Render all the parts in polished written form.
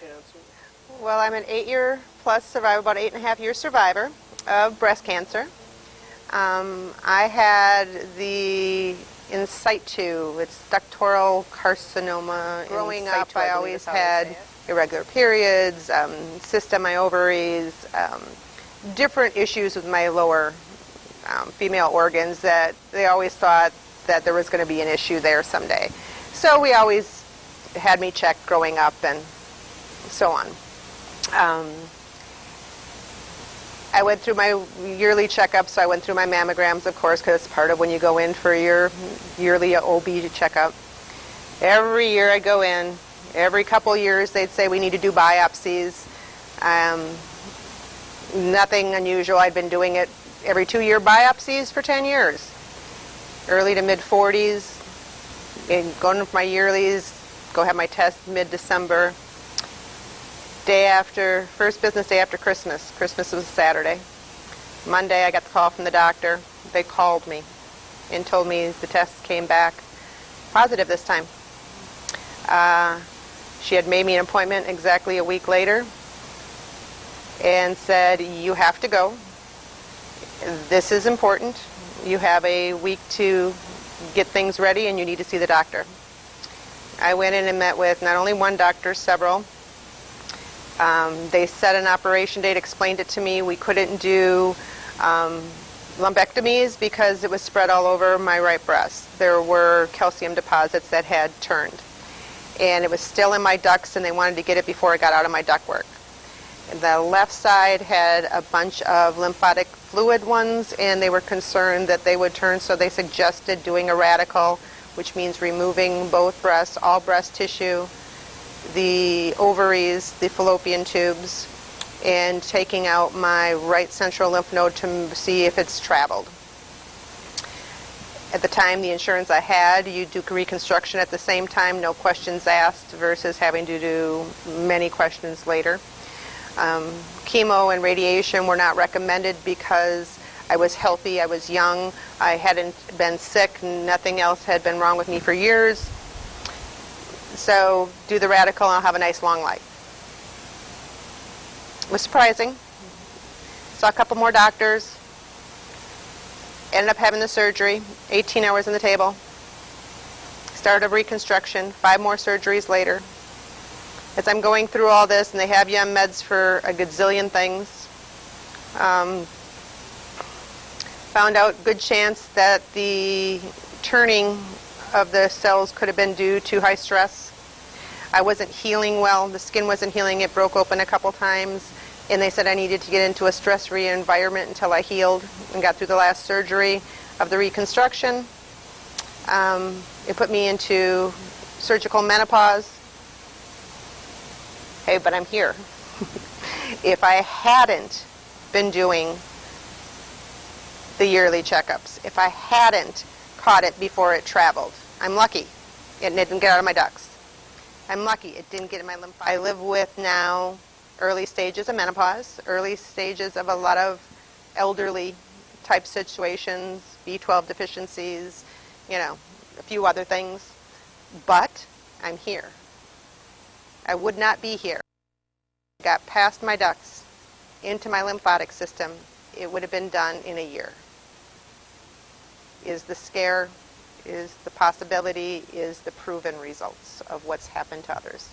cancer? Well, I'm an 8-year plus survivor, about 8.5-year survivor of breast cancer. I had the in situ, it's ductal carcinoma. Growing up, I always had irregular periods, cyst on my ovaries, different issues with my lower female organs that they always thought that there was going to be an issue there someday. So we always had me checked growing up and so on. I went through my yearly checkups, so I went through my mammograms, of course, because it's part of when you go in for your yearly OB checkup. Every year I go in. Every couple years they'd say we need to do biopsies. Nothing unusual. I'd been doing it every 2-year biopsies for 10 years. Early to mid-40s. Going for my yearlies, go have my test mid-December. Day after, first business day after Christmas. Christmas was a Saturday. Monday I got the call from the doctor. They called me and told me the tests came back positive this time. She had made me an appointment exactly a week later and said, you have to go. This is important. You have a week to get things ready and you need to see the doctor. I went in and met with not only one doctor, several. They set an operation date, explained it to me. We couldn't do lumpectomies because it was spread all over my right breast. There were calcium deposits that had turned. And it was still in my ducts, and they wanted to get it before it got out of my ductwork. The left side had a bunch of lymphatic fluid ones, and they were concerned that they would turn, so they suggested doing a radical, which means removing both breasts, all breast tissue, the ovaries, the fallopian tubes, and taking out my right central lymph node to see if it's traveled. At the time, the insurance I had, you do reconstruction at the same time, no questions asked, versus having to do many questions later. Chemo and radiation were not recommended because I was healthy, I was young, I hadn't been sick, nothing else had been wrong with me for years. So do the radical and I'll have a nice long life. It was surprising. Saw a couple more doctors. Ended up having the surgery, 18 hours on the table. Started a reconstruction, 5 more surgeries later. As I'm going through all this, and they have you on meds for a gazillion things, found out good chance that the turning of the cells could have been due to high stress. I wasn't healing well. The skin wasn't healing. It broke open a couple times. And they said I needed to get into a stress-free environment until I healed and got through the last surgery of the reconstruction. It put me into surgical menopause. Hey, but I'm here. If I hadn't been doing the yearly checkups, if I hadn't caught it before it traveled, I'm lucky. It didn't get out of my ducts. I'm lucky it didn't get in my lymph. I live with now early stages of menopause, early stages of a lot of elderly type situations, B12 deficiencies, you know, a few other things. But I'm here. I would not be here. Got past my ducts into my lymphatic system, it would have been done in a year. Is the scare, is the possibility, is the proven results of what's happened to others.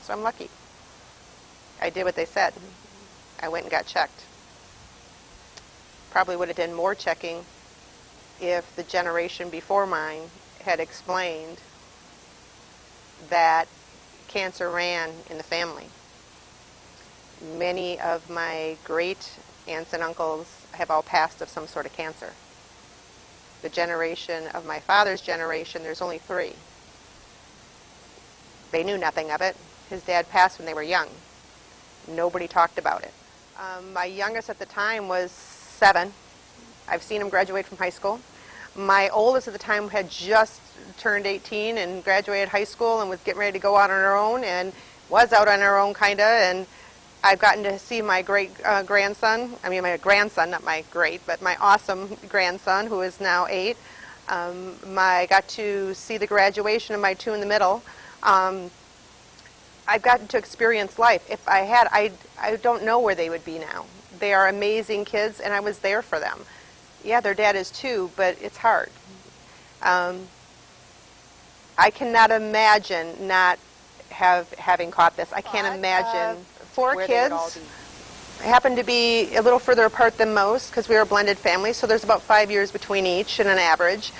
So I'm lucky. I did what they said. I went and got checked. Probably would have done more checking if the generation before mine had explained that cancer ran in the family. Many of my great aunts and uncles have all passed of some sort of cancer. The generation of my father's generation, there's only 3. They knew nothing of it. His dad passed when they were young. Nobody talked about it. My youngest at the time was 7. I've seen him graduate from high school. My oldest at the time had just turned 18 and graduated high school and was getting ready to go out on her own and was out on her own kind of. And I've gotten to see my grandson, my grandson, not my great, but my awesome grandson who is now 8. I got to see the graduation of my 2 in the middle. I've gotten to experience life. If I had, I don't know where they would be now. They are amazing kids, and I was there for them. Yeah, their dad is too, but it's hard. I cannot imagine not having caught this. I can't imagine. 4 kids. Happened to be a little further apart than most because we were a blended family, so there's about 5 years between each in an average.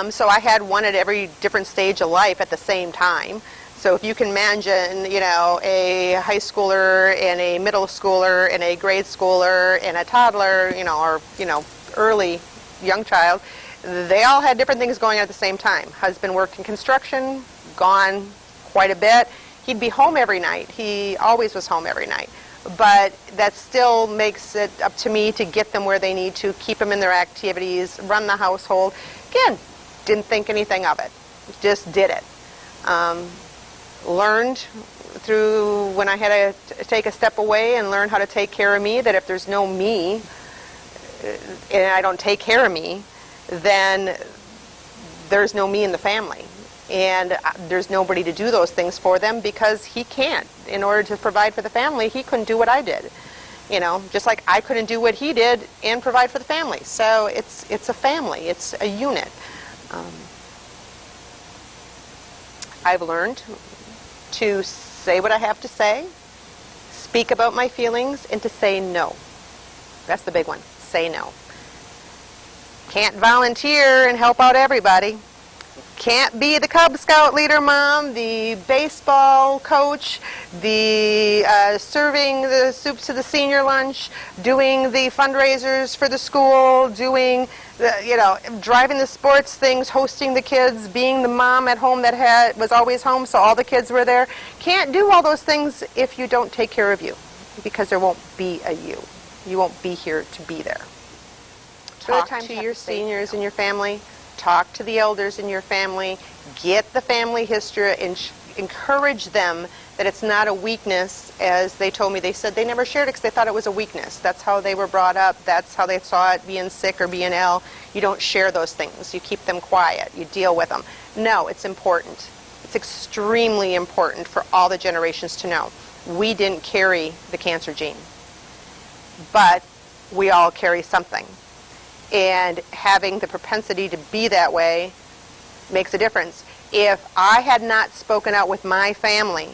So I had one at every different stage of life at the same time. So if you can imagine, you know, a high schooler and a middle schooler and a grade schooler and a toddler, you know, or, you know, early young child, they all had different things going on at the same time. Husband worked in construction, gone quite a bit. He'd be home every night. He always was home every night. But that still makes it up to me to get them where they need to, keep them in their activities, run the household. Again, didn't think anything of it. Just did it. Learned through when I had to take a step away and learn how to take care of me, that if there's no me and I don't take care of me, then there's no me in the family. And there's nobody to do those things for them because he can't. In order to provide for the family, he couldn't do what I did. You know, just like I couldn't do what he did and provide for the family. So it's a family. It's a unit. I've learned to say what I have to say, speak about my feelings, and to say no. That's the big one. Say no. Can't volunteer and help out everybody. Can't be the Cub Scout leader mom, the baseball coach, the serving the soup to the senior lunch, doing the fundraisers for the school, doing the, you know, driving the sports things, hosting the kids, being the mom at home that was always home so all the kids were there. Can't do all those things if you don't take care of you, because there won't be a you. You won't be here to be there. Talk to your seniors in your family. Talk to the elders in your family. Get the family history and encourage them that it's not a weakness, as they told me. They said they never shared it because they thought it was a weakness. That's how they were brought up. That's how they saw it, being sick or being ill. You don't share those things. You keep them quiet. You deal with them. No, it's important. It's extremely important for all the generations to know. We didn't carry the cancer gene, but we all carry something. And having the propensity to be that way makes a difference. If I had not spoken out with my family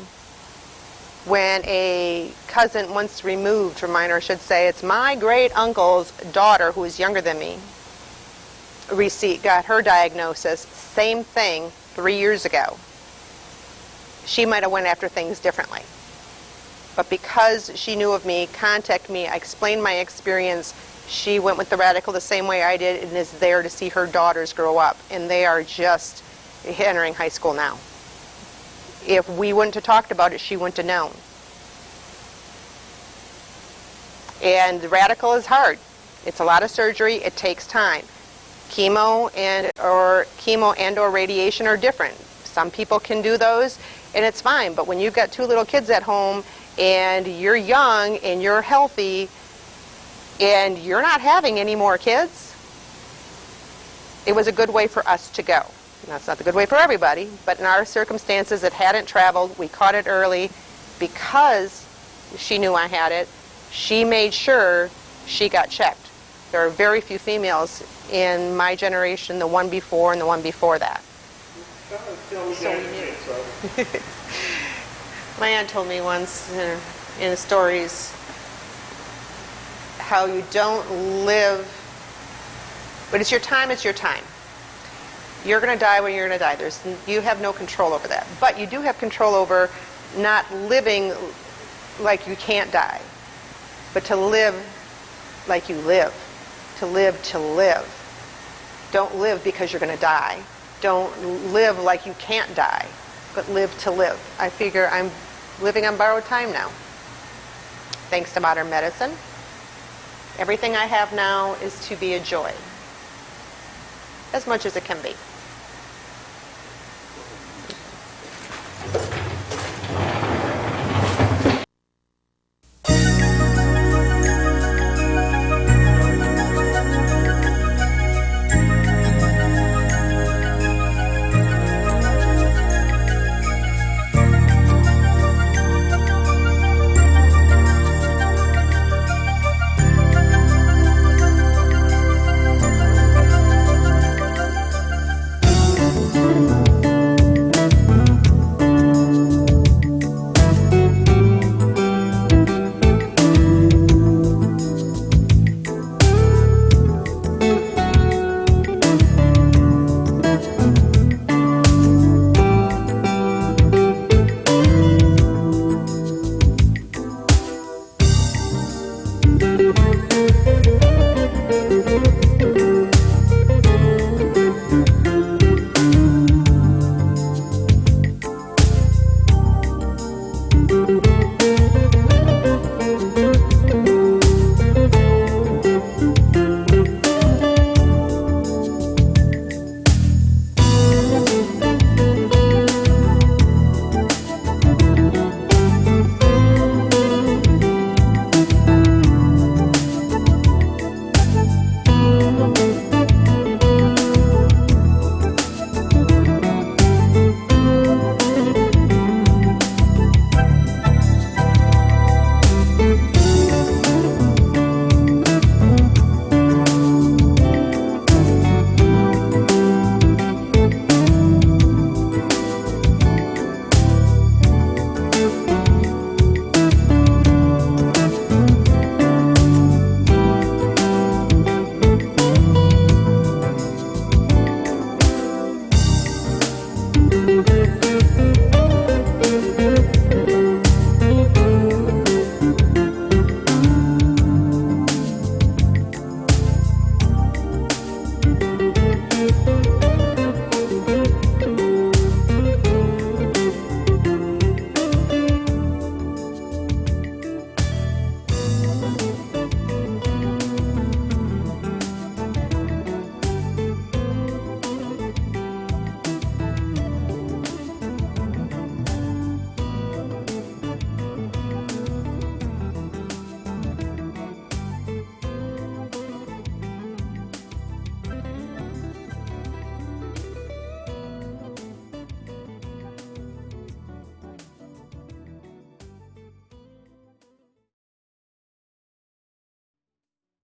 when a cousin once removed from mine, or I should say it's my great uncle's daughter who is younger than me, got her diagnosis, same thing 3 years ago, she might have went after things differently. But because she knew of me, contacted me, I explained my experience, she went with the radical the same way I did and is there to see her daughters grow up. And they are just entering high school now. If we wouldn't have talked about it, she wouldn't have known. And the radical is hard. It's a lot of surgery. It takes time. Chemo and or radiation are different. Some people can do those and it's fine. But when you've got 2 little kids at home and you're young and you're healthy, and you're not having any more kids, it was a good way for us to go. That's not the good way for everybody, but in our circumstances, it hadn't traveled. We caught it early because she knew I had it. She made sure she got checked. There are very few females in my generation, the one before and the one before that. So we knew. My aunt told me once in stories how you don't live, but it's your time, it's your time. You're going to die when you're going to die. You have no control over that. But you do have control over not living like you can't die, but to live like you live. To live to live. Don't live because you're going to die. Don't live like you can't die, but live to live. I figure I'm living on borrowed time now. Thanks to modern medicine. Everything I have now is to be a joy, as much as it can be.